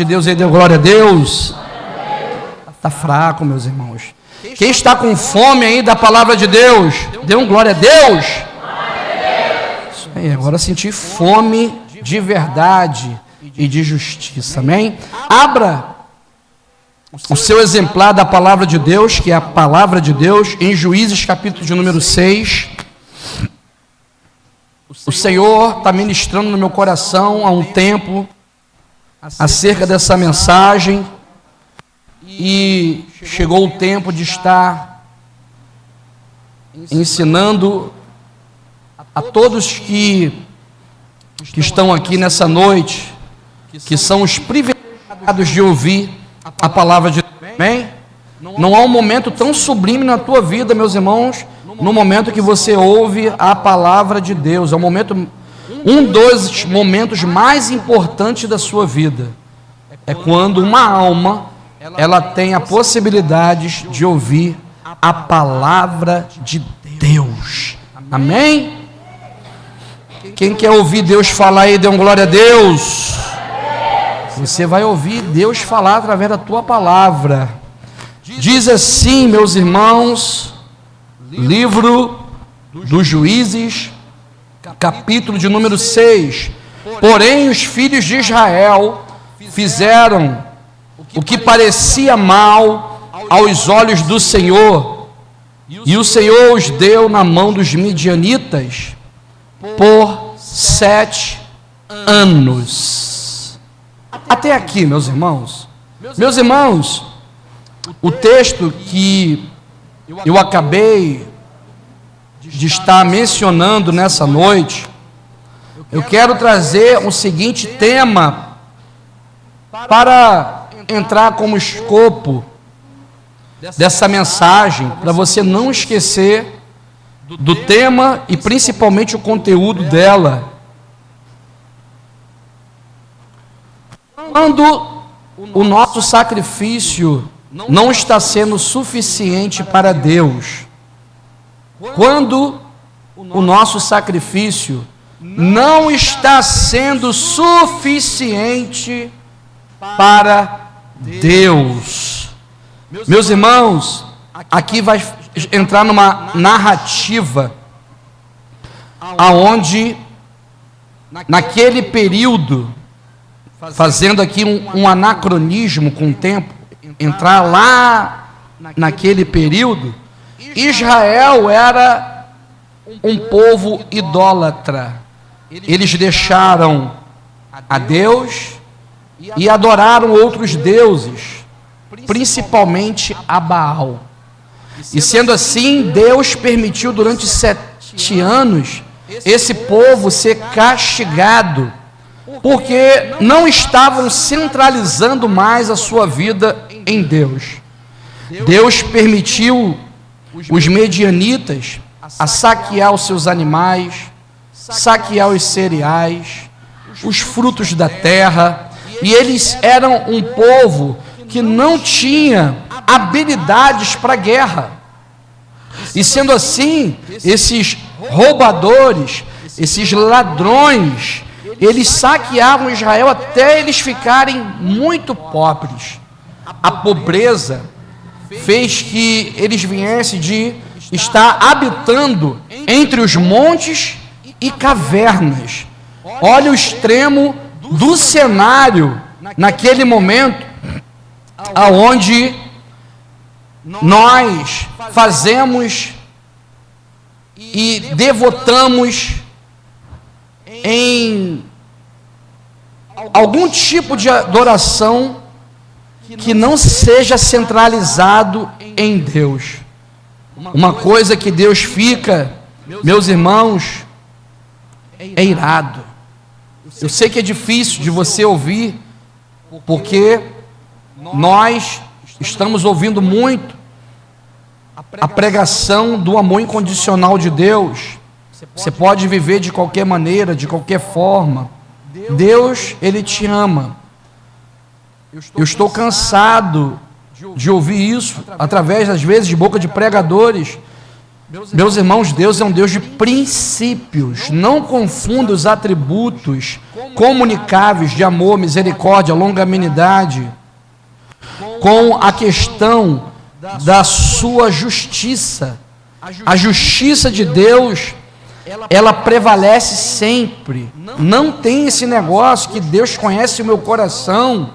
de Deus aí, deu glória a Deus. Está fraco, meus irmãos. Quem está com fome aí da palavra de Deus, dê um glória a Deus. Isso aí, agora senti fome de verdade e de justiça, amém? Abra o seu exemplar da palavra de Deus, que é a palavra de Deus, em Juízes capítulo de número 6. O Senhor está ministrando no meu coração há um tempo acerca dessa mensagem, e chegou o tempo de estar ensinando a todos que estão aqui nessa noite, que são os privilegiados de ouvir a palavra de Deus. Amém? Não há um momento tão sublime na tua vida, meus irmãos, no momento que você ouve a palavra de Deus. É um dos momentos mais importantes da sua vida. É quando uma alma, ela tem a possibilidade de ouvir a palavra de Deus. Amém? Quem quer ouvir Deus falar aí, dê um glória a Deus. Você vai ouvir Deus falar através da tua palavra. Diz assim, meus irmãos, livro dos Juízes, capítulo de número 6. Porém, os filhos de Israel fizeram o que parecia mal aos olhos do Senhor, e o Senhor os deu na mão dos midianitas por 7 anos. Até aqui, meus irmãos. Meus irmãos, o texto que eu acabei de estar mencionando nessa noite, eu quero trazer o seguinte tema para entrar como escopo dessa mensagem, para você não esquecer do tema e principalmente o conteúdo dela. Quando o nosso sacrifício não está sendo suficiente para Deus, quando o nosso sacrifício não está sendo suficiente para Deus, meus irmãos, aqui vai entrar numa narrativa aonde naquele período, fazendo aqui um anacronismo com o tempo, entrar lá naquele período, Israel era um povo idólatra. Eles deixaram a Deus e adoraram outros deuses, principalmente a Baal. E sendo assim, Deus permitiu durante 7 anos esse povo ser castigado, porque não estavam centralizando mais a sua vida em Deus. Deus permitiu os medianitas a saquear os seus animais, saquear os cereais, os frutos da terra, e eles eram um povo que não tinha habilidades para a guerra. E sendo assim, esses roubadores, esses ladrões, eles saqueavam Israel até eles ficarem muito pobres. A pobreza fez que eles viessem de estar habitando entre os montes e cavernas. Olha o extremo do cenário naquele momento, aonde nós fazemos e devotamos em algum tipo de adoração que não seja centralizado em Deus. Uma coisa que Deus fica, meus irmãos, é irado. Eu sei que é difícil de você ouvir, porque nós estamos ouvindo muito a pregação do amor incondicional de Deus. Você pode viver de qualquer maneira, de qualquer forma. Deus, Ele te ama. Eu estou cansado de ouvir isso, através, às vezes, de boca de pregadores, Meus irmãos, Deus é um Deus de princípios. Não confunda os atributos comunicáveis de amor, misericórdia, longanimidade com a questão da sua justiça. A justiça de Deus, ela prevalece sempre. Não tem esse negócio que Deus conhece o meu coração.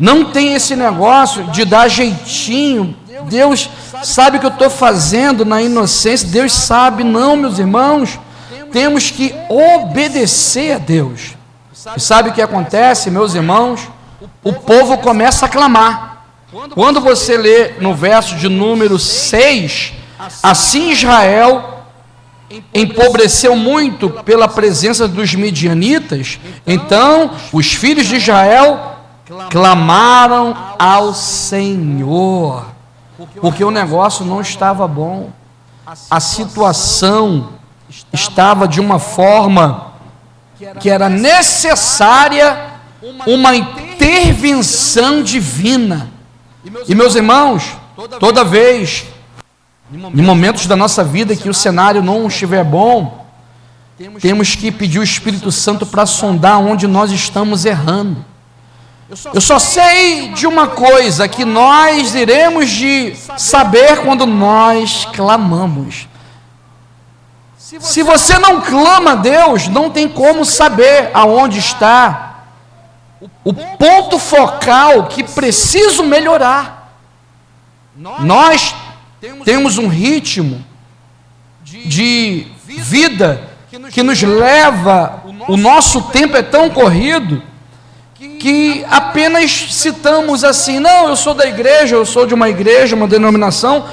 Não tem esse negócio de dar jeitinho. Deus sabe o que eu estou fazendo na inocência. Deus sabe. Não, meus irmãos. Temos que obedecer a Deus. E sabe o que acontece, meus irmãos? O povo começa a clamar. Quando você lê no verso de número 6, assim Israel empobreceu muito pela presença dos midianitas, então os filhos de Israel clamaram ao Senhor, porque o negócio não estava bom, a situação estava de uma forma que era necessária uma intervenção divina. E meus irmãos, toda vez, em momentos da nossa vida que o cenário não estiver bom, temos que pedir o Espírito Santo para sondar onde nós estamos errando. Eu só sei de uma coisa, que nós iremos de saber quando nós clamamos. Se você não clama a Deus, não tem como saber aonde está o ponto focal que preciso melhorar. Nós temos um ritmo de vida que nos leva, o nosso tempo é tão corrido, que apenas citamos assim: não, eu sou da igreja, eu sou de uma igreja, uma denominação,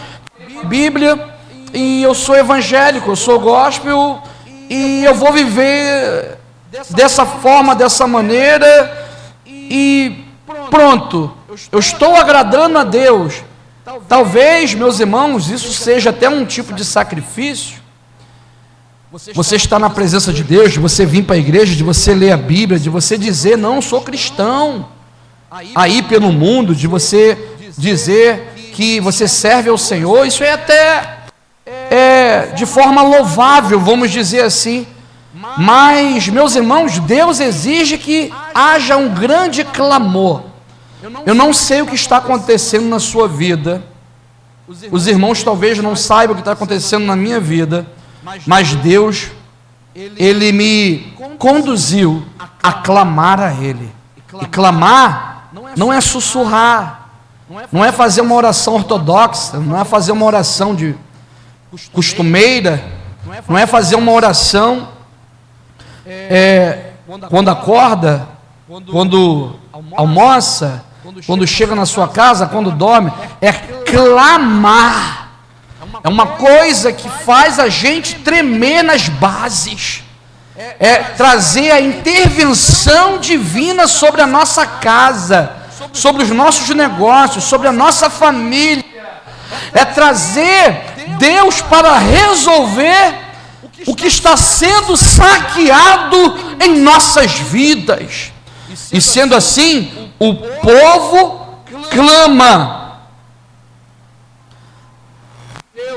Bíblia, e eu sou evangélico, eu sou gospel, e eu vou viver dessa forma, dessa maneira, e pronto, eu estou agradando a Deus. Talvez, meus irmãos, isso seja até um tipo de sacrifício. Você está na presença de Deus, de você vir para a igreja, de você ler a Bíblia, de você dizer: não, sou cristão. Aí pelo mundo, de você dizer que você serve ao Senhor, isso é até de forma louvável, vamos dizer assim. Mas, meus irmãos, Deus exige que haja um grande clamor. Eu não sei o que está acontecendo na sua vida. Os irmãos talvez não saibam o que está acontecendo na minha vida. Mas Deus, Ele me conduziu a clamar a Ele. E clamar não é sussurrar, não é fazer uma oração ortodoxa, não é fazer uma oração de costumeira, não é fazer uma oração quando acorda, quando almoça, quando chega na sua casa, quando dorme. É clamar. É uma coisa que faz a gente tremer nas bases. É trazer a intervenção divina sobre a nossa casa, sobre os nossos negócios, sobre a nossa família. É trazer Deus para resolver o que está sendo saqueado em nossas vidas. E sendo assim, o povo clama.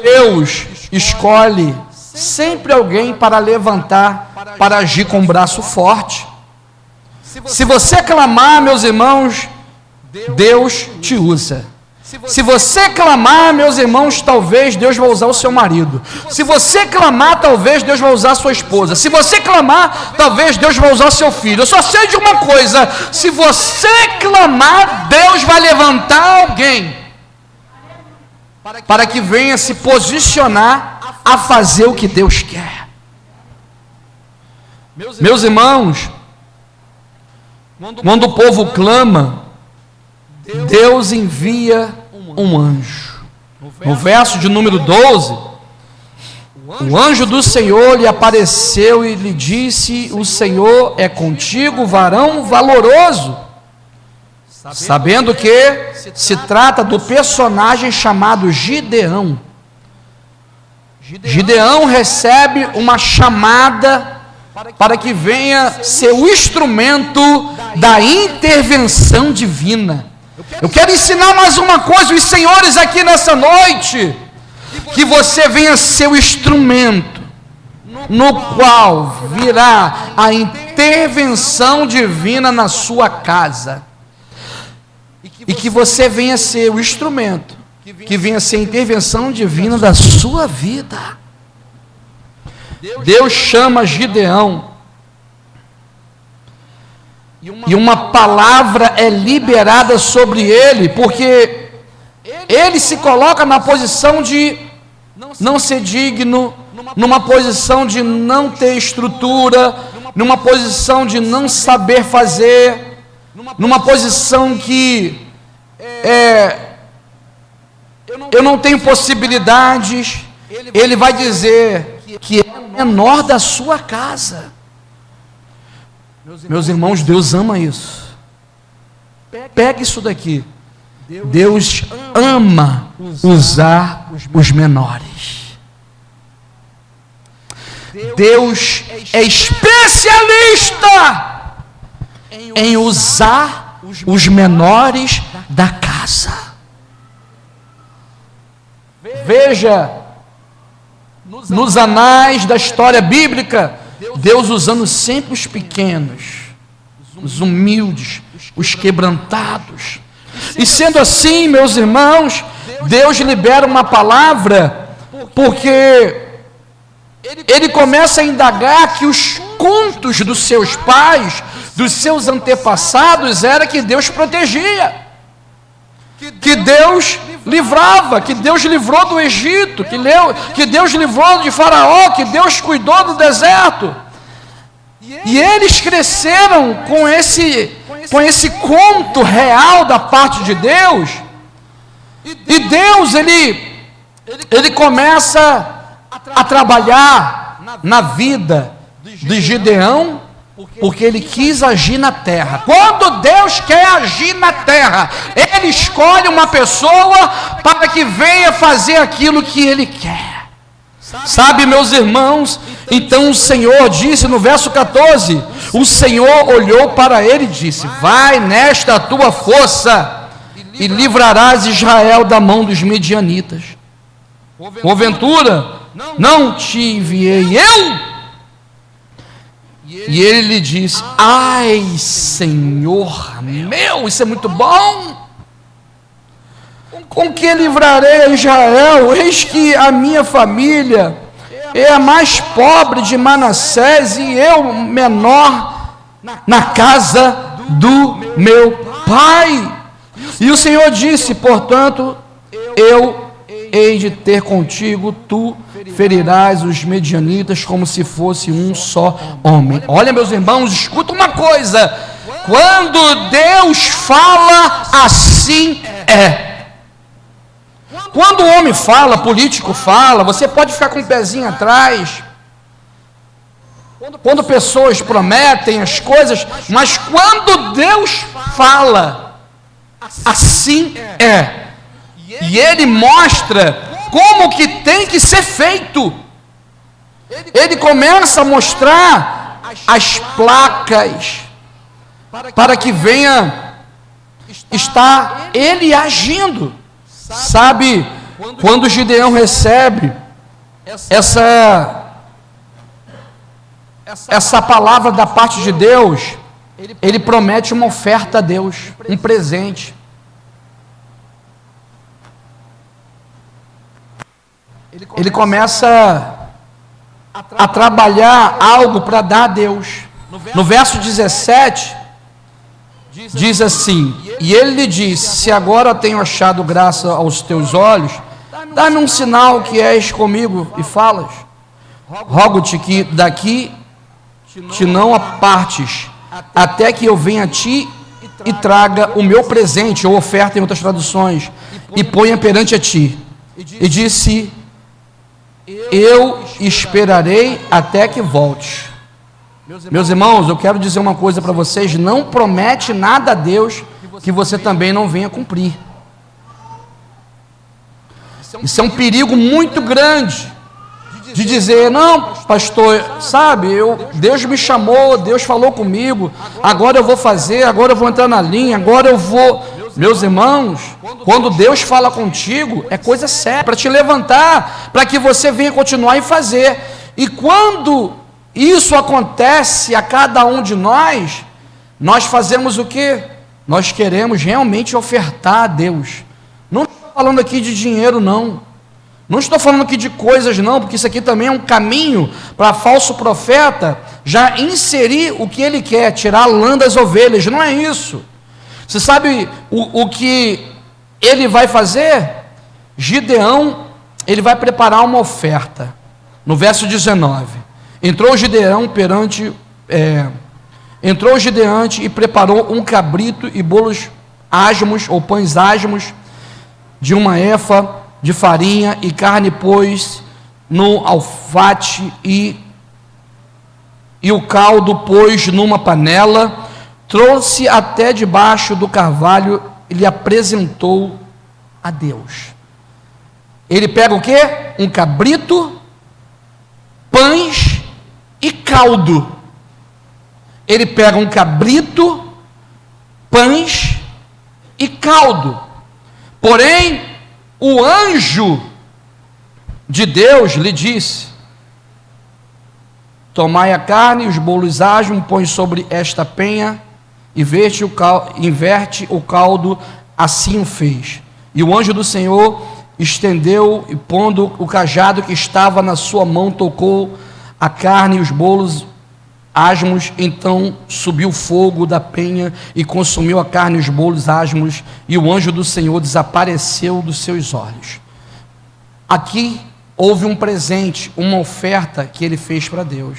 Deus escolhe sempre alguém para levantar, para agir com o braço forte. Se você clamar, meus irmãos, Deus te usa. Se você clamar, meus irmãos, talvez Deus vai usar o seu marido. Se você clamar, talvez Deus vai usar a sua esposa. Se você clamar, talvez Deus vai usar o seu filho. Eu só sei de uma coisa: se você clamar, Deus vai levantar alguém para que venha se posicionar a fazer o que Deus quer. Meus irmãos, quando o povo clama, Deus envia um anjo. No verso de número 12, o anjo do Senhor lhe apareceu e lhe disse: o Senhor é contigo, varão valoroso. Sabendo que se trata do personagem chamado Gideão. Gideão recebe uma chamada para que venha ser o instrumento da intervenção divina. Eu quero ensinar mais uma coisa, os senhores aqui nessa noite, que você venha ser o instrumento no qual virá a intervenção divina na sua casa. E que você venha ser o instrumento que venha ser a intervenção divina da sua vida. Deus chama Gideão, e uma palavra é liberada sobre ele, porque ele se coloca na posição de não ser digno, numa posição de não ter estrutura, numa posição de não saber fazer, numa posição que eu não tenho possibilidades. Ele vai dizer que é o menor da sua casa. Meus irmãos, Deus ama isso. Pega isso daqui. Deus ama usar os menores. Deus é especialista em usar os menores da casa. Veja, nos anais da história bíblica, Deus usando sempre os pequenos, os humildes, os quebrantados. E sendo assim, meus irmãos, Deus libera uma palavra, porque Ele começa a indagar que os contos dos seus pais, dos seus antepassados, era que Deus protegia, que Deus livrava, que Deus livrou do Egito, que Deus livrou de Faraó, que Deus cuidou do deserto. E eles cresceram com esse conto real da parte de Deus. E Deus, ele começa a trabalhar na vida de Gideão, porque ele quis agir na terra. Quando Deus quer agir na terra, Ele escolhe uma pessoa para que venha fazer aquilo que Ele quer. Sabe, meus irmãos, então o Senhor disse no verso 14, o Senhor olhou para ele e disse: vai nesta a tua força e livrarás Israel da mão dos medianitas. Porventura, não te enviei eu? E ele lhe disse: ai, Senhor meu, isso é muito bom. Com que livrarei a Israel? Eis que a minha família é a mais pobre de Manassés e eu menor na casa do meu pai. E o Senhor disse: portanto, eu hei de ter contigo, tu ferirás os medianitas como se fosse um só homem. Olha, meus irmãos, escuta uma coisa: quando Deus fala, assim é. Quando o homem fala, político fala, você pode ficar com o pezinho atrás. Quando pessoas prometem as coisas, mas quando Deus fala, assim é. E Ele mostra como que tem que ser feito. Ele começa a mostrar as placas para que venha estar Ele agindo. Sabe, quando Gideão recebe essa palavra da parte de Deus, ele promete uma oferta a Deus, um presente. Ele começa a trabalhar algo para dar a Deus. No verso 17, diz assim: e ele lhe disse: se agora tenho achado graça aos teus olhos, dá-me um sinal que és comigo e falas. Rogo-te que daqui te não apartes, até que eu venha a ti e traga o meu presente, ou oferta em outras traduções, e ponha perante a ti. E disse: eu esperarei até que voltes. Meus irmãos, eu quero dizer uma coisa para vocês: não promete nada a Deus que você também não venha cumprir. Isso é um perigo muito grande, de dizer: não, pastor, sabe, Deus me chamou, Deus falou comigo, agora eu vou fazer, agora eu vou entrar na linha, agora eu vou. Meus irmãos, quando Deus fala contigo, é coisa séria, para te levantar, para que você venha continuar e fazer. E quando isso acontece a cada um de nós fazemos o quê? Nós queremos realmente ofertar a Deus. Não estou falando aqui de dinheiro, não. Não estou falando aqui de coisas, não, porque isso aqui também é um caminho para falso profeta já inserir o que ele quer, tirar a lã das ovelhas. Não é isso. Você sabe o que ele vai fazer? Gideão, ele vai preparar uma oferta. No verso 19, entrou Gideão e preparou um cabrito e bolos asmos, ou pães asmos, de uma efa de farinha, e carne pôs no alfate, e o caldo pôs numa panela, trouxe até debaixo do carvalho e lhe apresentou a Deus. Ele pega o quê? Um cabrito, pães e caldo. Ele pega um cabrito, pães e caldo. Porém, o anjo de Deus lhe disse: tomai a carne e os bolos asmos, põe sobre esta penha e inverte o caldo. Assim o fez. E o anjo do Senhor estendeu e, pondo o cajado que estava na sua mão, tocou a carne e os bolos asmos. Então subiu fogo da penha e consumiu a carne e os bolos asmos, e o anjo do Senhor desapareceu dos seus olhos. Aqui houve um presente, uma oferta que ele fez para Deus.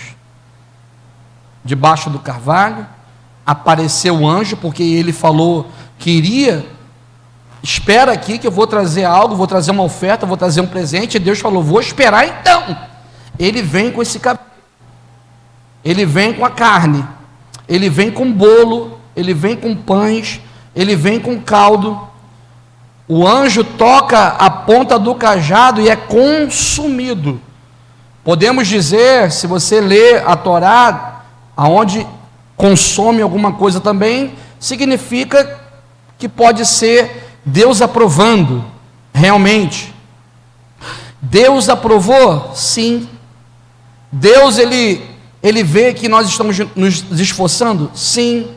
Debaixo do carvalho apareceu o anjo, porque ele falou que iria. Espera aqui que eu vou trazer algo, vou trazer uma oferta, vou trazer um presente. E Deus falou: vou esperar então. Ele vem com esse cabelo, ele vem com a carne, ele vem com bolo, ele vem com pães, ele vem com caldo. O anjo toca a ponta do cajado e é consumido. Podemos dizer, se você ler a Torá, aonde consome alguma coisa também, significa que pode ser Deus aprovando. Realmente Deus aprovou? Sim. Deus ele vê que nós estamos nos esforçando? Sim.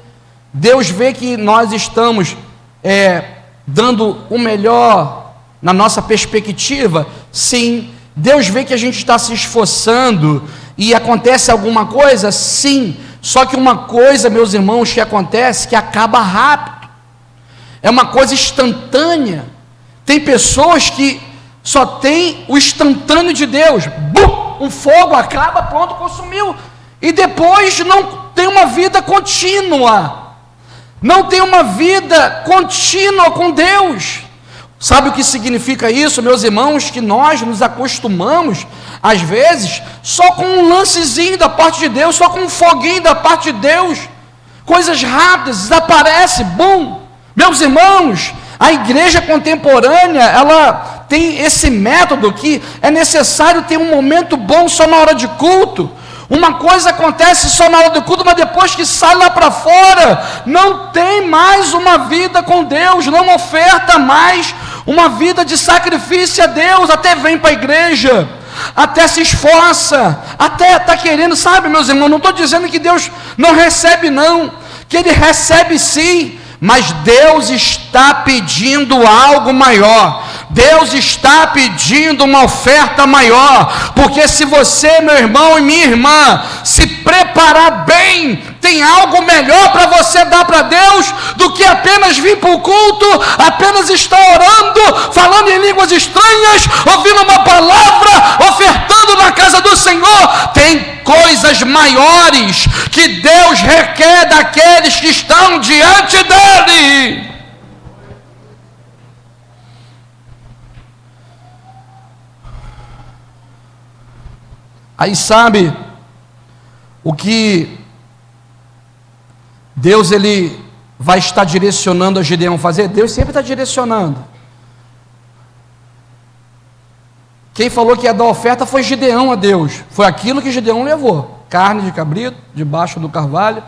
Deus vê que nós estamos dando o melhor na nossa perspectiva? Sim. Deus vê que a gente está se esforçando e acontece alguma coisa? Sim. Só que uma coisa, meus irmãos, que acontece, que acaba rápido, é uma coisa instantânea. Tem pessoas que só tem o instantâneo de Deus. Bum! Um fogo acaba, pronto, consumiu. E depois não tem uma vida contínua. Não tem uma vida contínua com Deus. Sabe o que significa isso, meus irmãos? Que nós nos acostumamos, às vezes, só com um lancezinho da parte de Deus, só com um foguinho da parte de Deus. Coisas rápidas, desaparece, bum! Meus irmãos, a igreja contemporânea, ela tem esse método que é necessário ter um momento bom só na hora de culto. Uma coisa acontece só na hora do culto, mas depois que sai lá para fora, não tem mais uma vida com Deus, não oferta mais uma vida de sacrifício a Deus. Até vem para a igreja, até se esforça, até está querendo, sabe, meus irmãos, não estou dizendo que Deus não recebe, não, que Ele recebe sim, mas Deus está pedindo algo maior. Deus está pedindo uma oferta maior, porque se você, meu irmão e minha irmã, se preparar bem, tem algo melhor para você dar para Deus, do que apenas vir para o culto, apenas estar orando, falando em línguas estranhas, ouvindo uma palavra, ofertando na casa do Senhor. Tem coisas maiores que Deus requer daqueles que estão diante dEle. Aí sabe o que Deus ele vai estar direcionando a Gideão fazer? Deus sempre está direcionando. Quem falou que ia dar oferta foi Gideão a Deus. Foi aquilo que Gideão levou: carne de cabrito debaixo do carvalho,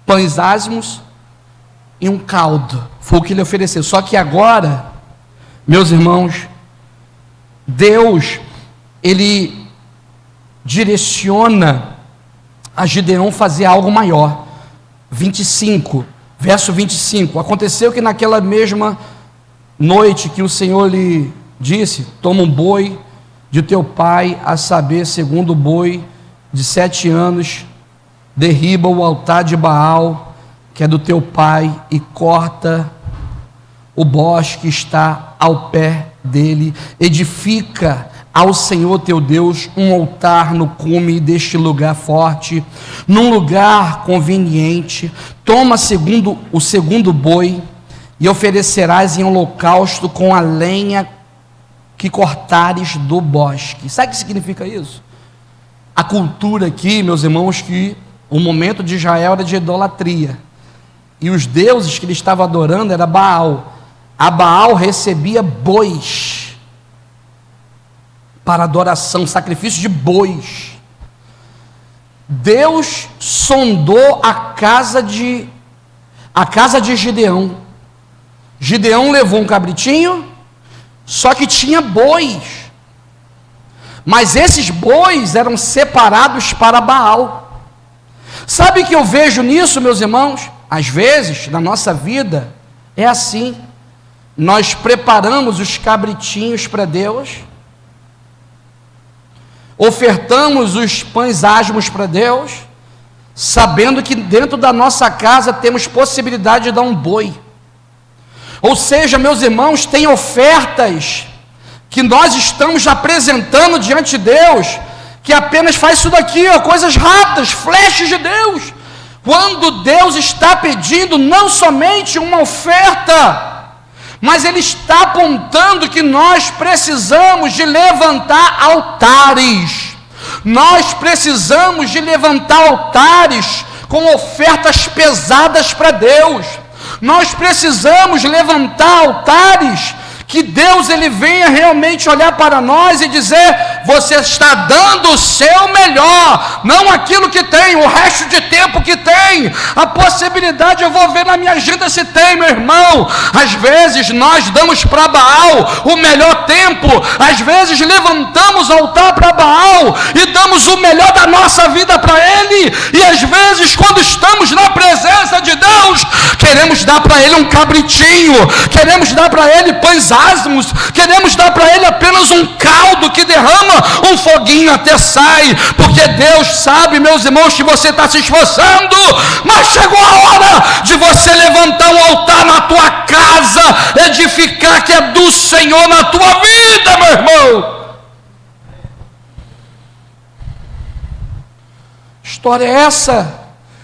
pães asmos e um caldo. Foi o que ele ofereceu. Só que agora, meus irmãos, Deus, ele direciona a Gideão fazer algo maior. 25, verso 25. Aconteceu que naquela mesma noite que o Senhor lhe disse: toma um boi de teu pai, a saber, segundo o boi de 7 anos, derriba o altar de Baal, que é do teu pai, e corta o bosque que está ao pé dele, edifica ao Senhor teu Deus um altar no cume deste lugar forte, num lugar conveniente. Toma o segundo boi e oferecerás em holocausto com a lenha que cortares do bosque. Sabe o que significa isso? A cultura aqui, meus irmãos, que o momento de Israel era de idolatria, e os deuses que ele estava adorando era Baal. A Baal recebia bois para adoração, sacrifício de bois. Deus sondou a casa de Gideão. Gideão levou um cabritinho, só que tinha bois, mas esses bois eram separados para Baal. Sabe o que eu vejo nisso, meus irmãos? Às vezes, na nossa vida, é assim. Nós preparamos os cabritinhos para Deus, ofertamos os pães asmos para Deus, sabendo que dentro da nossa casa temos possibilidade de dar um boi. Ou seja, meus irmãos, tem ofertas que nós estamos apresentando diante de Deus, que apenas faz isso daqui, ó, coisas rápidas, flashes de Deus, quando Deus está pedindo não somente uma oferta, mas Ele está apontando que nós precisamos de levantar altares. Nós precisamos de levantar altares com ofertas pesadas para Deus. Nós precisamos levantar altares que Deus ele venha realmente olhar para nós e dizer: você está dando o seu melhor, não aquilo que tem, o resto de tempo que tem, a possibilidade eu vou ver na minha agenda se tem, meu irmão. Às vezes nós damos para Baal o melhor tempo, às vezes levantamos altar para Baal e damos o melhor da nossa vida para ele, e às vezes quando estamos na presença de Deus, queremos dar para ele um cabritinho, queremos dar para ele pães asmos, queremos dar para ele apenas um caldo que derrama um foguinho até sai, porque Deus sabe, meus irmãos, que você está se esforçando, mas chegou a hora de você levantar um altar na tua casa, edificar que é do Senhor na tua vida, meu irmão. História é essa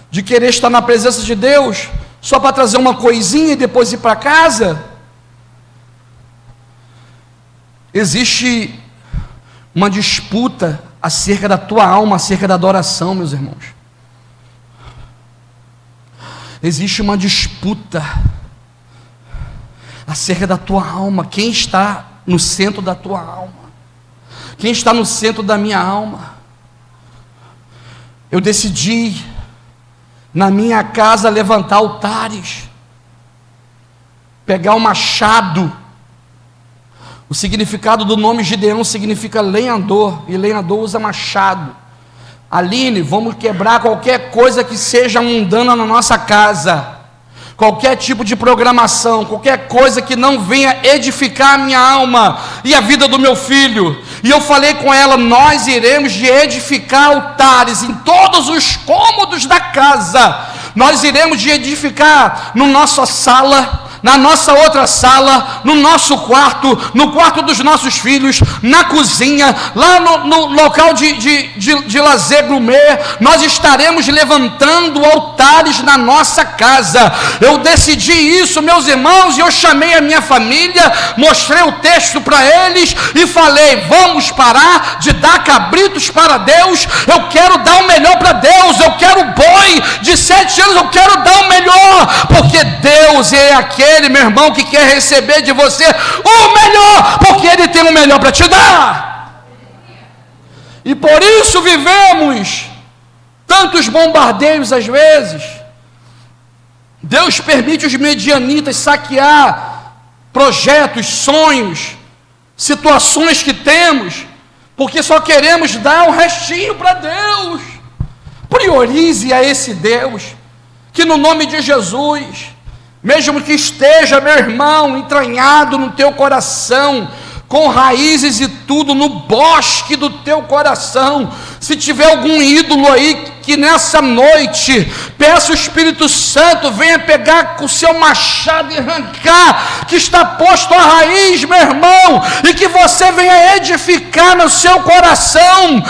de querer estar na presença de Deus só para trazer uma coisinha e depois ir para casa? Existe uma disputa acerca da tua alma, acerca da adoração, meus irmãos. Existe uma disputa acerca da tua alma. Quem está no centro da tua alma? Quem está no centro da minha alma? Eu decidi na minha casa levantar altares, pegar o machado. O significado do nome Gideão significa lenhador, e lenhador usa machado. Aline, vamos quebrar qualquer coisa que seja mundana na nossa casa, qualquer tipo de programação, qualquer coisa que não venha edificar a minha alma e a vida do meu filho. E eu falei com ela: nós iremos de edificar altares em todos os cômodos da casa. Nós iremos de edificar na nossa sala, na nossa outra sala, no nosso quarto, no quarto dos nossos filhos, na cozinha, lá no local de lazer gourmet. Nós estaremos levantando altares na nossa casa. Eu decidi isso, meus irmãos, e eu chamei a minha família, mostrei o texto para eles e falei: vamos parar de dar cabritos para Deus. Eu quero dar o melhor para Deus. Eu quero boi de 7 anos, eu quero dar o melhor, porque Deus é aquele, meu irmão, que quer receber de você o melhor, porque Ele tem o melhor para te dar. E por isso vivemos tantos bombardeios às vezes. Deus permite os medianitas saquear projetos, sonhos, situações que temos, porque só queremos dar um restinho para Deus. Priorize a esse Deus, que no nome de Jesus, mesmo que esteja, meu irmão, entranhado no teu coração, com raízes e tudo no bosque do teu coração, se tiver algum ídolo aí, que nessa noite, peça o Espírito Santo, venha pegar com o seu machado e arrancar, que está posto a raiz, meu irmão, e que você venha edificar no seu coração,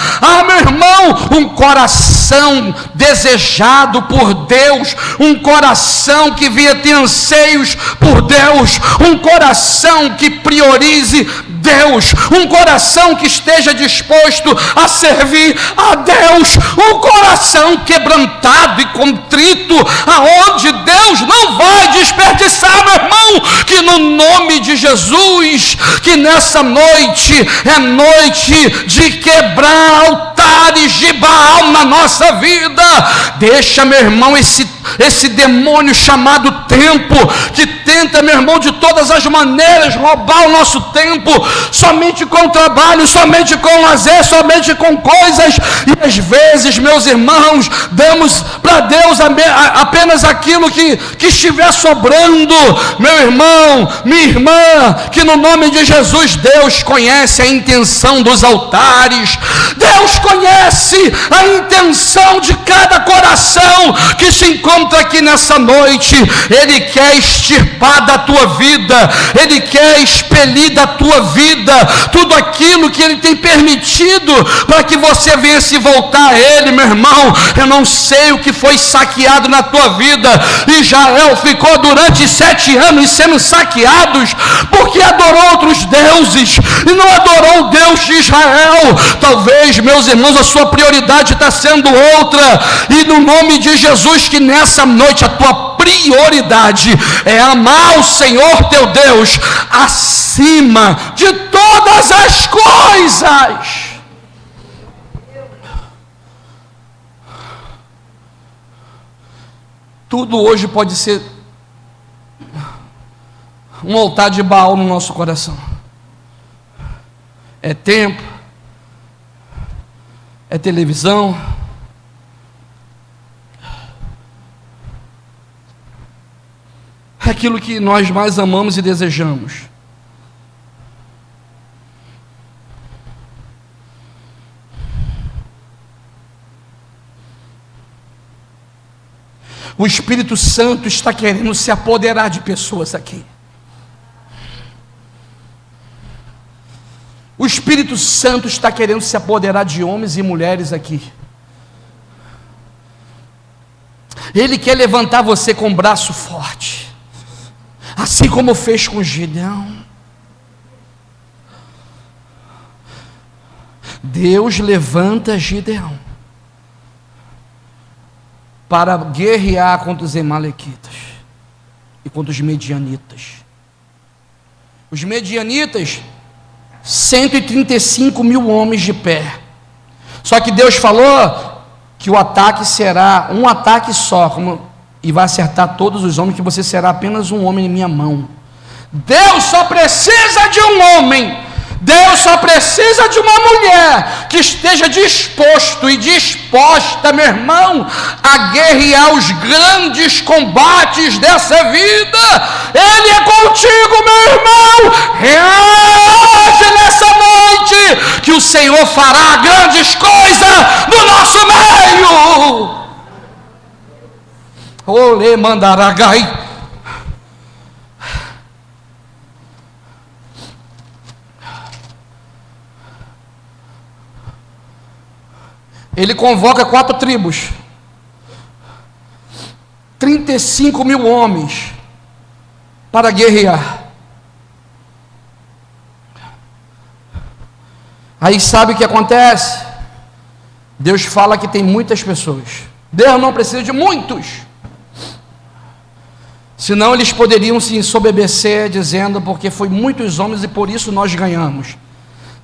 meu irmão, um coração desejado por Deus, um coração que venha ter anseios por Deus, um coração que priorize Deus, um coração que esteja disposto a servir a Deus, um coração quebrantado e contrito, aonde Deus não vai desperdiçar, meu irmão, que no nome de Jesus, que nessa noite é noite de quebrar altares de Baal na nossa vida. Deixa, meu irmão, esse demônio chamado tempo, que tenta, meu irmão, de todas as maneiras roubar o nosso tempo, somente com trabalho, somente com lazer, somente com coisas, e às vezes, meus irmãos, damos para Deus apenas aquilo que estiver sobrando. Meu irmão, minha irmã, que no nome de Jesus, Deus conhece a intenção dos altares, Deus conhece a intenção de cada coração que se encontra aqui nessa noite. Ele quer extirpar da tua vida, Ele quer expelir da tua vida tudo aquilo que Ele tem permitido para que você venha se voltar a Ele, meu irmão. Eu não sei o que foi saqueado na tua vida. Israel ficou durante 7 anos sendo saqueados porque adorou outros deuses e não adorou o Deus de Israel. Talvez, meus irmãos, a sua prioridade está sendo outra, e no nome de Jesus, que nessa noite a tua prioridade é amar o Senhor teu Deus acima de todas as coisas. Tudo hoje pode ser um altar de Baal no nosso coração. É tempo, é televisão, é aquilo que nós mais amamos e desejamos. O Espírito Santo está querendo se apoderar de pessoas aqui. O Espírito Santo está querendo se apoderar de homens e mulheres aqui. Ele quer levantar você com um braço forte, assim como fez com Gideão. Deus levanta Gideão para guerrear contra os amalequitas e contra os medianitas. Os medianitas, 135 mil homens de pé. Só que Deus falou que o ataque será um ataque só, e vai acertar todos os homens, que você será apenas um homem em minha mão. Deus só precisa de um homem, Deus só precisa de uma mulher que esteja disposto e disposta, meu irmão, a guerrear os grandes combates dessa vida. Ele é contigo, meu irmão. Reage nessa noite, que o Senhor fará grandes coisas no nosso meio. Olê mandaragai. Ele convoca 4 tribos, 35 mil homens para guerrear. Aí sabe o que acontece? Deus fala que tem muitas pessoas. Deus não precisa de muitos, senão eles poderiam se ensoberbecer dizendo, porque foi muitos homens e por isso nós ganhamos.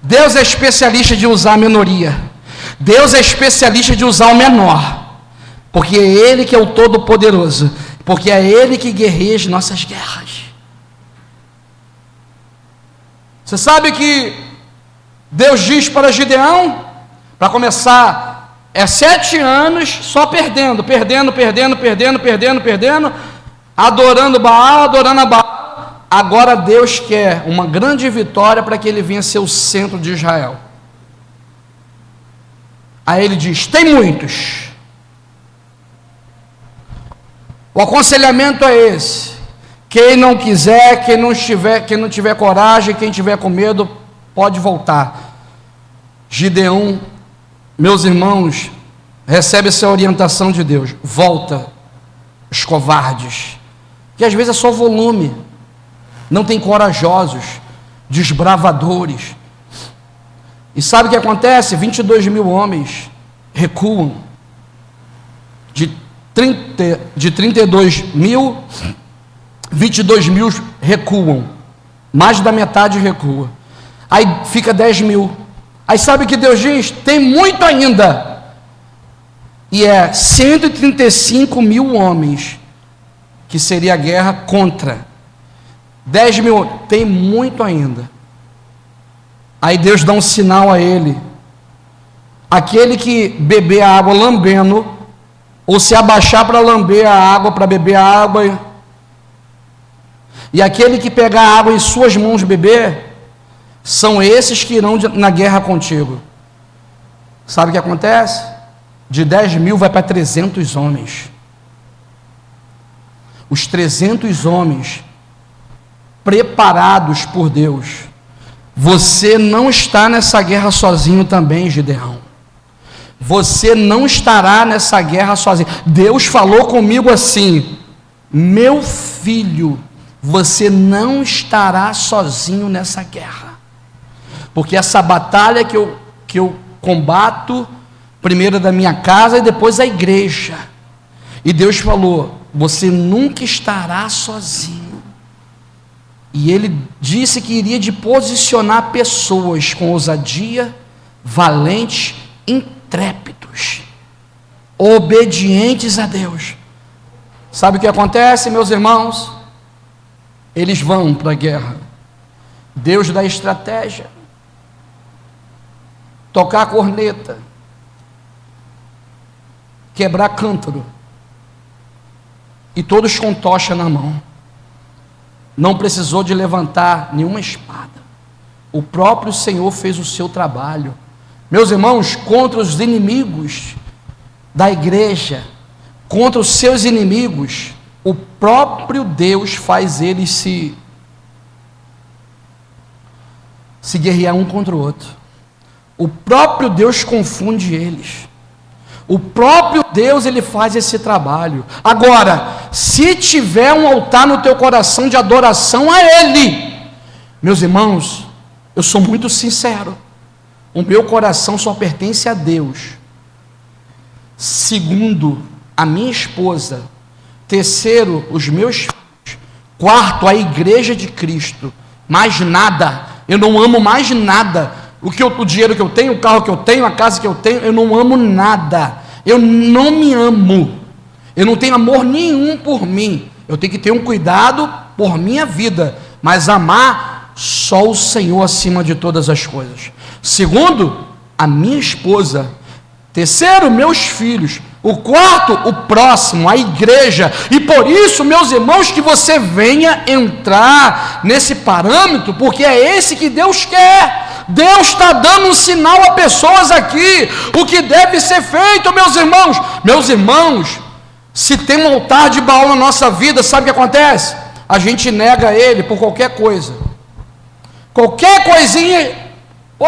Deus é especialista de usar a minoria. Deus é especialista de usar o menor, porque é Ele que é o Todo-Poderoso. porque é Ele que guerreia as nossas guerras. Você sabe que Deus diz para Gideão, para começar, 7 anos só perdendo, adorando Baal, adorando a Baal. Agora Deus quer uma grande vitória para que ele venha ser o centro de Israel. Aí ele diz: tem muitos. O aconselhamento é esse: quem não quiser, quem não tiver coragem, quem tiver com medo, pode voltar. Gideão, meus irmãos, recebe essa orientação de Deus: volta, os covardes, que às vezes é só volume, não tem corajosos, desbravadores. E sabe o que acontece? 22 mil homens recuam, de 32 mil, 22 mil recuam, mais da metade recua, aí fica 10 mil, aí sabe o que Deus diz? Tem muito ainda, e 135 mil homens, que seria a guerra contra, 10 mil, tem muito ainda. Aí Deus dá um sinal a ele: aquele que beber a água lambendo, ou se abaixar para lamber a água, para beber a água, e aquele que pegar a água em suas mãos beber, são esses que irão na guerra contigo. Sabe o que acontece? De 10 mil vai para 300 homens. Os 300 homens preparados por Deus. Você não está nessa guerra sozinho também, Gideão. Você não estará nessa guerra sozinho. Deus falou comigo assim: meu filho, você não estará sozinho nessa guerra. Porque essa batalha que eu combato, primeiro da minha casa e depois a igreja. E Deus falou: você nunca estará sozinho. E ele disse que iria de posicionar pessoas com ousadia, valentes, intrépidos, obedientes a Deus. Sabe o que acontece, meus irmãos? Eles vão para a guerra. Deus dá estratégia, tocar a corneta, quebrar cântaro, e todos com tocha na mão. Não precisou de levantar nenhuma espada. O próprio Senhor fez o seu trabalho. Meus irmãos, contra os inimigos da igreja, contra os seus inimigos, o próprio Deus faz eles se guerrear um contra o outro. O próprio Deus confunde eles. O próprio Deus, ele faz esse trabalho. Agora, se tiver um altar no teu coração de adoração a Ele, meus irmãos, eu sou muito sincero, o meu coração só pertence a Deus. Segundo, a minha esposa. Terceiro, os meus filhos. Quarto, a igreja de Cristo. Mais nada, eu não amo mais nada. O dinheiro que eu tenho, o carro que eu tenho, a casa que eu tenho, eu não amo nada. Eu não me amo. Eu não tenho amor nenhum por mim. Eu tenho que ter um cuidado por minha vida, mas amar só o Senhor acima de todas as coisas. Segundo, a minha esposa. Terceiro, meus filhos. O quarto, o próximo, a igreja. E por isso, meus irmãos, que você venha entrar nesse parâmetro, porque é esse que Deus quer. Deus está dando um sinal a pessoas aqui, o que deve ser feito, meus irmãos. Meus irmãos, se tem um altar de Baal na nossa vida, sabe o que acontece? A gente nega ele por qualquer coisa. Qualquer coisinha,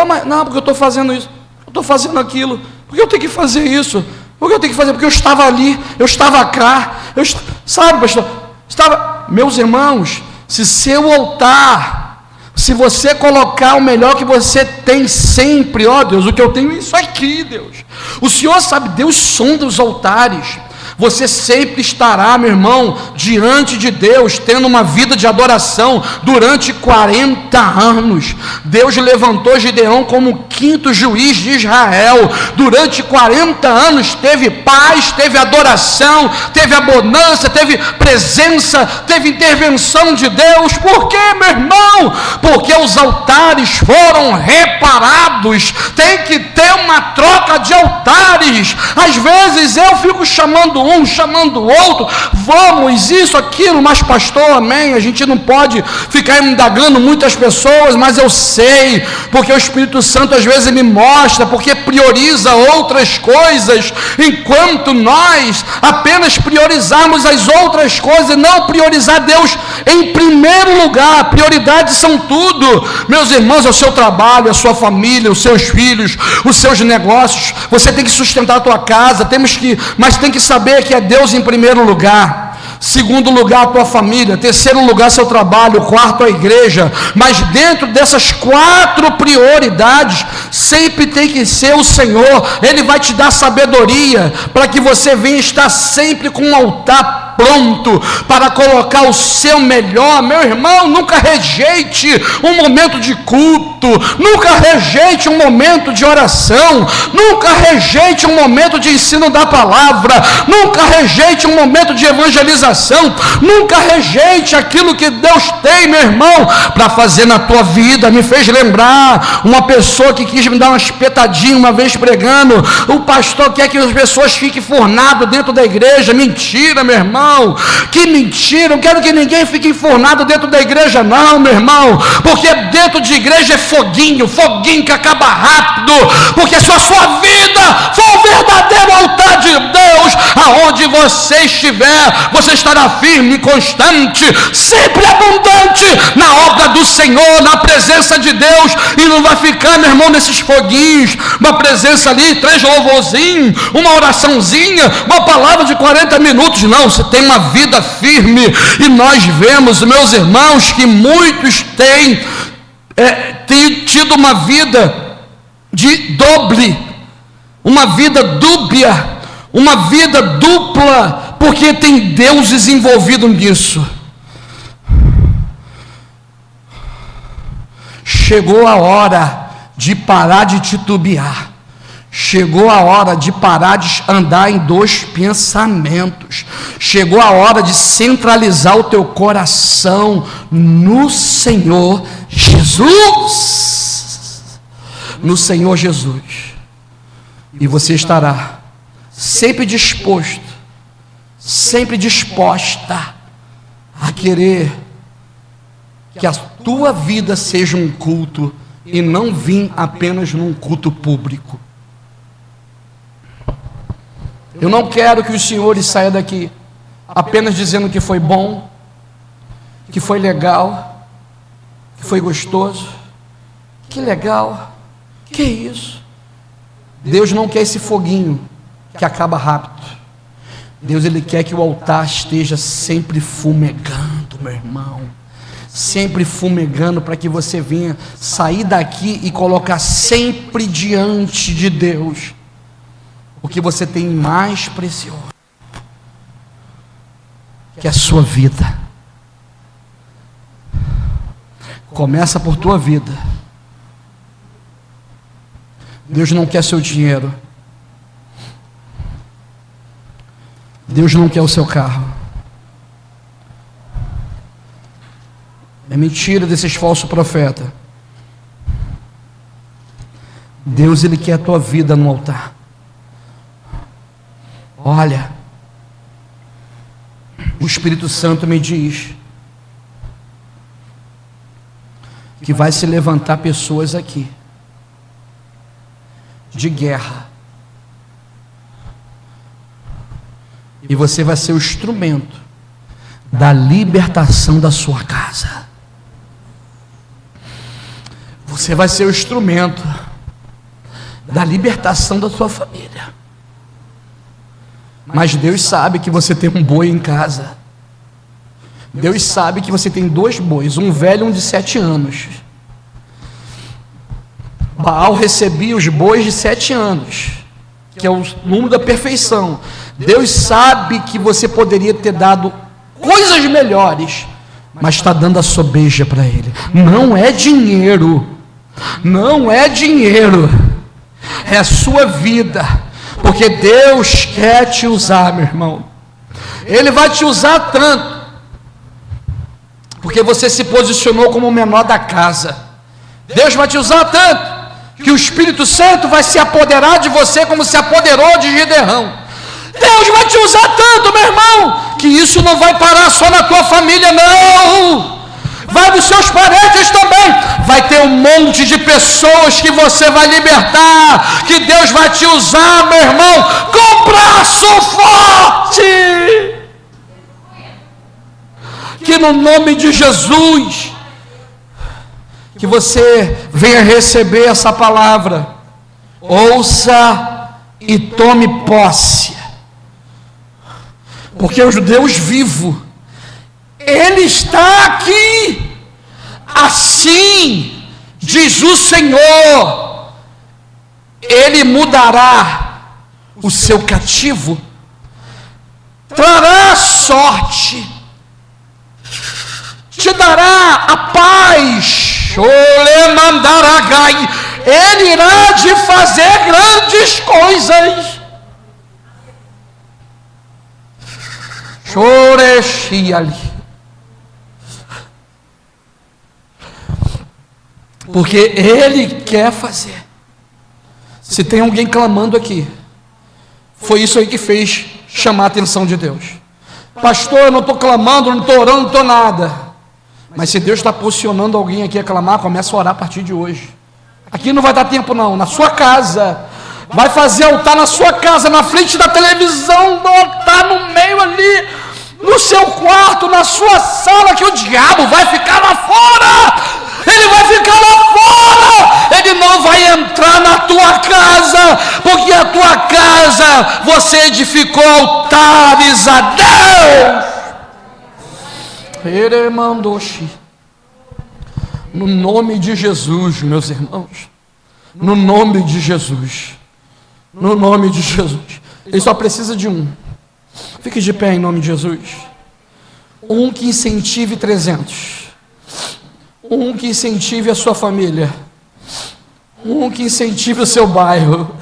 mas não, porque eu estou fazendo isso, eu estou fazendo aquilo, porque eu tenho que fazer isso, porque eu tenho que fazer, porque eu estava ali, eu estava cá, sabe, pastor? Meus irmãos, se seu altar, se você colocar o melhor que você tem sempre, ó Deus, o que eu tenho é isso aqui, Deus. O Senhor sabe, Deus sonda os altares. Você sempre estará, meu irmão, diante de Deus, tendo uma vida de adoração durante 40 anos. Deus levantou Gideão como o 5º juiz de Israel. Durante 40 anos teve paz, teve adoração, teve abundância, teve presença, teve intervenção de Deus. Por quê, meu irmão? Porque os altares foram reparados. Tem que ter uma troca de altares. Às vezes eu fico chamando um, chamando o outro, vamos, isso, aquilo, mas pastor, amém, a gente não pode ficar indagando muitas pessoas, mas eu sei, porque o Espírito Santo às vezes me mostra, porque prioriza outras coisas, enquanto nós apenas priorizarmos as outras coisas, não priorizar Deus em primeiro lugar. Prioridades são tudo, meus irmãos, é o seu trabalho, a sua família, os seus filhos, os seus negócios. Você tem que sustentar a tua casa, mas tem que saber que é Deus em primeiro lugar. Segundo lugar, a tua família. Terceiro lugar, seu trabalho. Quarto, a igreja. Mas dentro dessas 4 prioridades, sempre tem que ser o Senhor. Ele vai te dar sabedoria para que você venha estar sempre com um altar pronto para colocar o seu melhor. Meu irmão, nunca rejeite um momento de culto, nunca rejeite um momento de oração, nunca rejeite um momento de ensino da palavra, nunca rejeite um momento de evangelização, nunca rejeite aquilo que Deus tem, meu irmão, para fazer na tua vida. Me fez lembrar uma pessoa que quis me dar uma espetadinha uma vez pregando. O pastor quer que as pessoas fiquem fornadas dentro da igreja. Mentira, meu irmão. Que mentira, não quero que ninguém fique enfornado dentro da igreja não, meu irmão, porque dentro de igreja é foguinho que acaba rápido, porque se a sua vida for o verdadeiro altar de Deus, aonde você estiver, você estará firme e constante, sempre abundante na obra do Senhor, na presença de Deus, e não vai ficar, meu irmão, nesses foguinhos, uma presença ali, 3 louvorzinhos, uma oraçãozinha, uma palavra de 40 minutos, não, você tem uma vida firme. E nós vemos, meus irmãos, que muitos têm tido uma vida de doble, uma vida dúbia, uma vida dupla, porque tem deuses envolvidos nisso. Chegou a hora de parar de titubear. Chegou a hora de parar de andar em 2 pensamentos. Chegou a hora de centralizar o teu coração no Senhor Jesus. No Senhor Jesus. E você estará sempre disposto, sempre disposta a querer que a tua vida seja um culto e não vir apenas num culto público. Eu não quero que os senhores saiam daqui apenas dizendo que foi bom, que foi legal, que foi gostoso, que legal, que isso. Deus não quer esse foguinho que acaba rápido. Deus, Ele quer que o altar esteja sempre fumegando, meu irmão, sempre fumegando, para que você venha sair daqui e colocar sempre diante de Deus o que você tem mais precioso, que é a sua vida. Começa por tua vida. Deus não quer seu dinheiro. Deus não quer o seu carro. É mentira desses falsos profetas. Deus, Ele quer a tua vida no altar. Olha, o Espírito Santo me diz que vai se levantar pessoas aqui de guerra, e você vai ser o instrumento da libertação da sua casa. Você vai ser o instrumento da libertação da sua família. Mas Deus sabe que você tem um boi em casa. Deus sabe que você tem 2 bois, um velho e um de 7 anos. Baal recebia os bois de 7 anos, que é o número da perfeição. Deus sabe que você poderia ter dado coisas melhores, mas está dando a sobeja para Ele. Não é dinheiro, não é dinheiro, é a sua vida, porque Deus quer te usar, meu irmão. Ele vai te usar tanto, porque você se posicionou como o menor da casa. Deus vai te usar tanto, que o Espírito Santo vai se apoderar de você como se apoderou de Gideão. Deus vai te usar tanto, meu irmão, que isso não vai parar só na tua família, não. Vai nos seus parentes também. Vai ter um monte de pessoas que você vai libertar, que Deus vai te usar, meu irmão, com braço forte. Que no nome de Jesus, que você venha receber essa palavra, ouça e tome posse, porque o Deus vivo, Ele está aqui. Assim diz o Senhor, Ele mudará o seu cativo, trará sorte, te dará a paz, Ele irá te fazer grandes coisas. Porque Ele quer fazer. Se tem alguém clamando aqui, foi isso aí que fez chamar a atenção de Deus. Pastor, eu não estou clamando, não estou orando, não estou nada. Mas se Deus está posicionando alguém aqui a clamar, começa a orar a partir de hoje. Aqui não vai dar tempo não, na sua casa. Vai fazer altar na sua casa, na frente da televisão, altar no meio ali, no seu quarto, na sua sala, que o diabo vai ficar lá fora. Ele vai ficar lá fora. Ele não vai entrar na tua casa, porque a tua casa você edificou altares a Deus. No nome de Jesus, meus irmãos, no nome de Jesus, no nome de Jesus. Ele só precisa de um. Fique de pé em nome de Jesus. Um que incentive 300, um que incentive a sua família, um que incentive o seu bairro,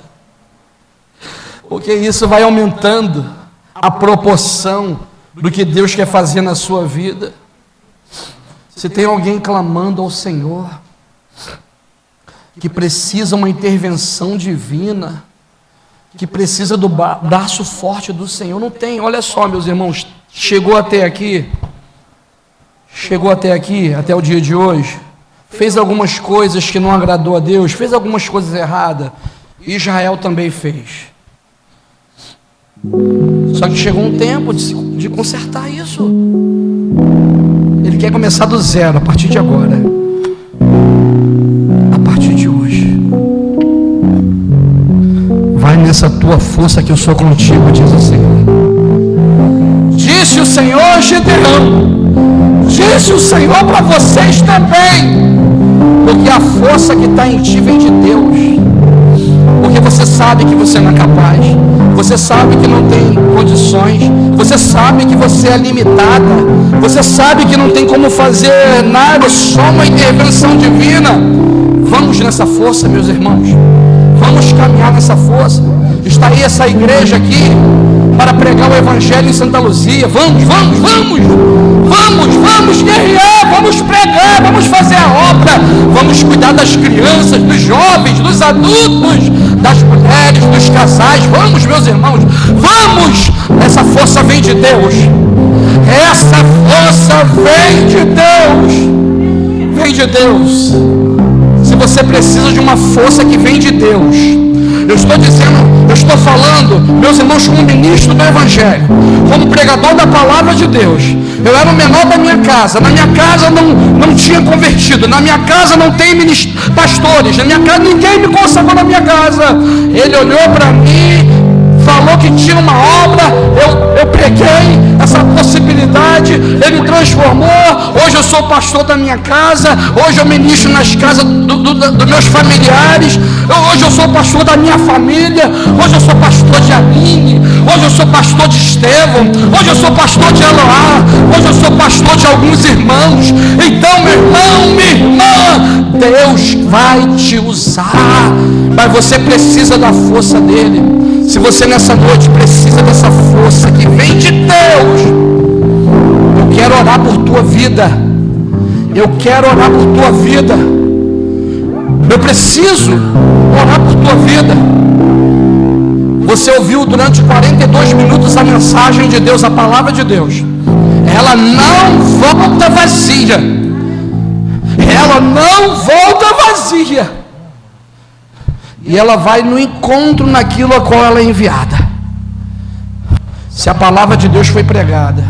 porque isso vai aumentando a proporção do que Deus quer fazer na sua vida. Se tem alguém clamando ao Senhor, que precisa uma intervenção divina, que precisa do braço forte do Senhor, não tem. Olha só, meus irmãos, chegou até aqui, até o dia de hoje, fez algumas coisas que não agradou a Deus, fez algumas coisas erradas, Israel também fez. Só que chegou um tempo de consertar isso. Ele quer começar do zero, a partir de agora, a partir de hoje. Vai nessa tua força que eu sou contigo, diz o Senhor. Disse o Senhor, Gideão, disse o Senhor para vocês também, porque a força que está em ti vem de Deus. Porque você sabe que você não é capaz, você sabe que não tem condições, você sabe que você é limitada, você sabe que não tem como fazer nada, só uma intervenção divina. Vamos nessa força, meus irmãos, vamos caminhar nessa força. Está aí essa igreja aqui para pregar o Evangelho em Santa Luzia. Vamos guerrear, vamos pregar, vamos fazer a obra, vamos cuidar das crianças, dos jovens, dos adultos, das mulheres, dos casais. Vamos, meus irmãos, vamos. Essa força vem de Deus, essa força vem de Deus, vem de Deus. Se você precisa de uma força que vem de Deus, eu estou falando, meus irmãos, como ministro do Evangelho, como pregador da palavra de Deus. Eu era o menor da minha casa, na minha casa não tinha convertido, na minha casa não tem pastores, na minha casa ninguém me consagrou na minha casa. Ele olhou para mim, falou que tinha uma obra, eu preguei, essa possibilidade, Ele transformou. Hoje eu sou pastor da minha casa, hoje eu ministro nas casas dos meus familiares, hoje eu sou pastor da minha família, hoje eu sou pastor de Aline, hoje eu sou pastor de Estevão, hoje eu sou pastor de Eloá, hoje eu sou pastor de alguns irmãos. Então, meu irmão, minha irmã, Deus vai te usar, mas você precisa da força dele. Se você nessa noite precisa dessa força que vem de Deus, eu quero orar por tua vida. Eu quero orar por tua vida. Eu preciso orar por tua vida. Você ouviu durante 42 minutos a mensagem de Deus, a palavra de Deus. Ela não volta vazia. Ela não volta vazia. E ela vai no encontro naquilo a qual ela é enviada. Se a palavra de Deus foi pregada,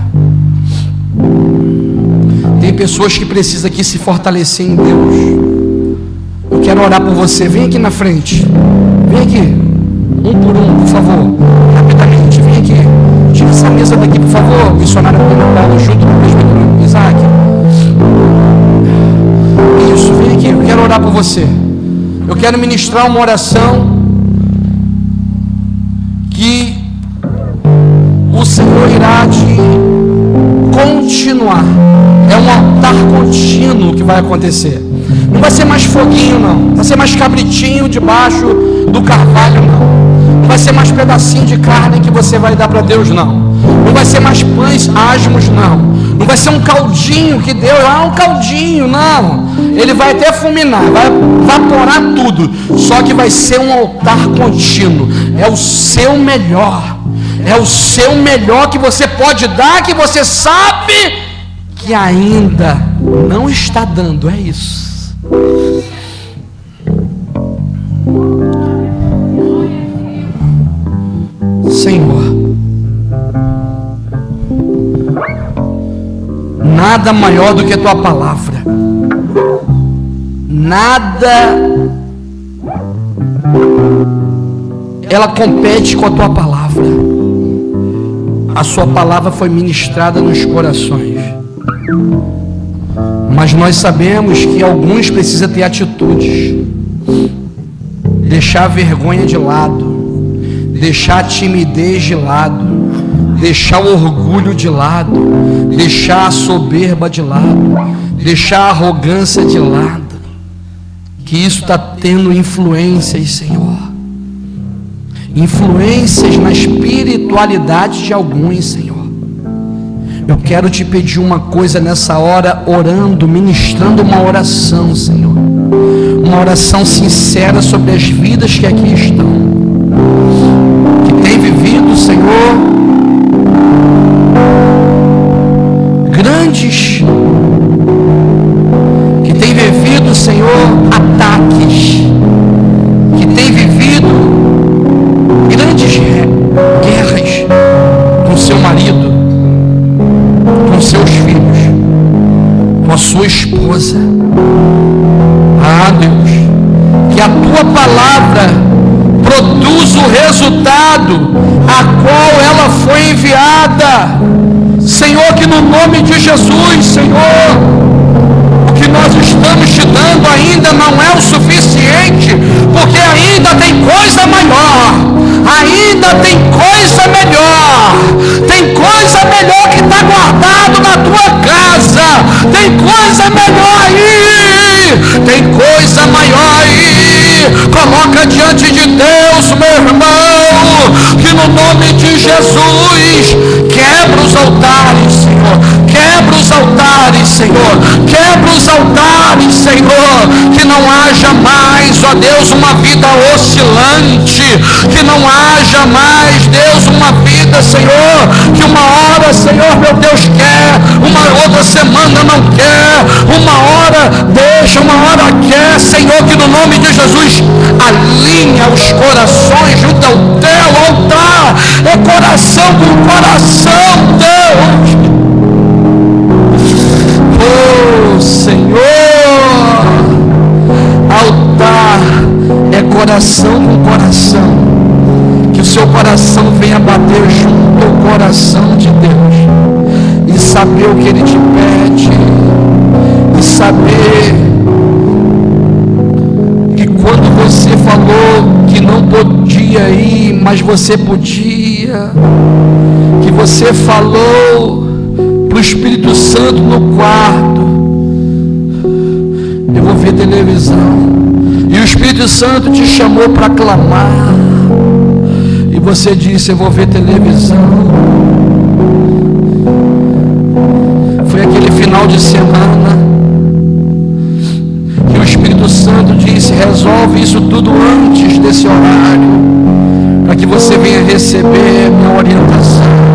tem pessoas que precisam aqui se fortalecer em Deus. Eu quero orar por você. Vem aqui na frente. Vem aqui. Um por um, por favor. Rapidamente, vem aqui. Tira essa mesa daqui, por favor. Missionário Paulo, junto com o presbítero Isaac. Isso, vem aqui. Eu quero orar por você. Eu quero ministrar uma oração que o Senhor irá te continuar. É um altar contínuo que vai acontecer. Não vai ser mais foguinho, não. Não vai ser mais cabritinho debaixo do carvalho, não. Não vai ser mais pedacinho de carne que você vai dar para Deus, não. Não vai ser mais pães asmos, não. Não vai ser um caldinho que Deus, um caldinho, não. Ele vai até fulminar, vai evaporar tudo. Só que vai ser um altar contínuo. É o seu melhor. É o seu melhor que você pode dar, que você sabe que ainda não está dando. É isso. Senhor, nada maior do que a tua palavra. Nada ela compete com a tua palavra. A sua palavra foi ministrada nos corações. Mas nós sabemos que alguns precisam ter atitudes. Deixar a vergonha de lado, deixar a timidez de lado, deixar o orgulho de lado, deixar a soberba de lado, deixar a arrogância de lado. Que isso está tendo influências, Senhor. Influências na espiritualidade de alguns, Senhor. Eu quero te pedir uma coisa nessa hora, orando, ministrando uma oração, Senhor. Uma oração sincera sobre as vidas que aqui estão, que tem vivido, Senhor, grandes, que tem vivido, Senhor, ataques, que tem vivido grandes guerras com seu marido, com seus filhos, com a sua esposa. Ah, Deus, que a tua palavra produza o resultado a qual ela foi enviada. Senhor, que no nome de Jesus, Senhor, o que nós estamos te dando ainda não é o suficiente, porque ainda tem coisa maior, ainda tem coisa melhor, tem coisa melhor que está guardado na tua casa, tem coisa melhor aí, tem coisa maior aí. Coloca diante de Deus, meu irmão, que no nome de Jesus, quebra os altares, Senhor, quebra os altares, Senhor, quebra os altares, Senhor, que não haja mais, ó Deus, uma vida oscilante, que não haja mais, Deus, uma vida, Senhor, que uma hora, Senhor, meu Deus, quer, uma outra semana não quer, uma hora deixa, uma hora quer, Senhor, que no nome de Jesus, alinha os corações junto ao teu altar, é coração com coração, Deus. Oh, Senhor, altar é coração com coração, que o seu coração venha bater junto ao coração de Deus. saber o que Ele te pede, e saber que quando você falou que não podia ir, mas você podia, que você falou para o Espírito Santo no quarto: eu vou ver televisão, e o Espírito Santo te chamou para clamar, e você disse: eu vou ver televisão. Foi aquele final de semana que o Espírito Santo disse: resolve isso tudo antes desse horário, para que você venha receber minha orientação.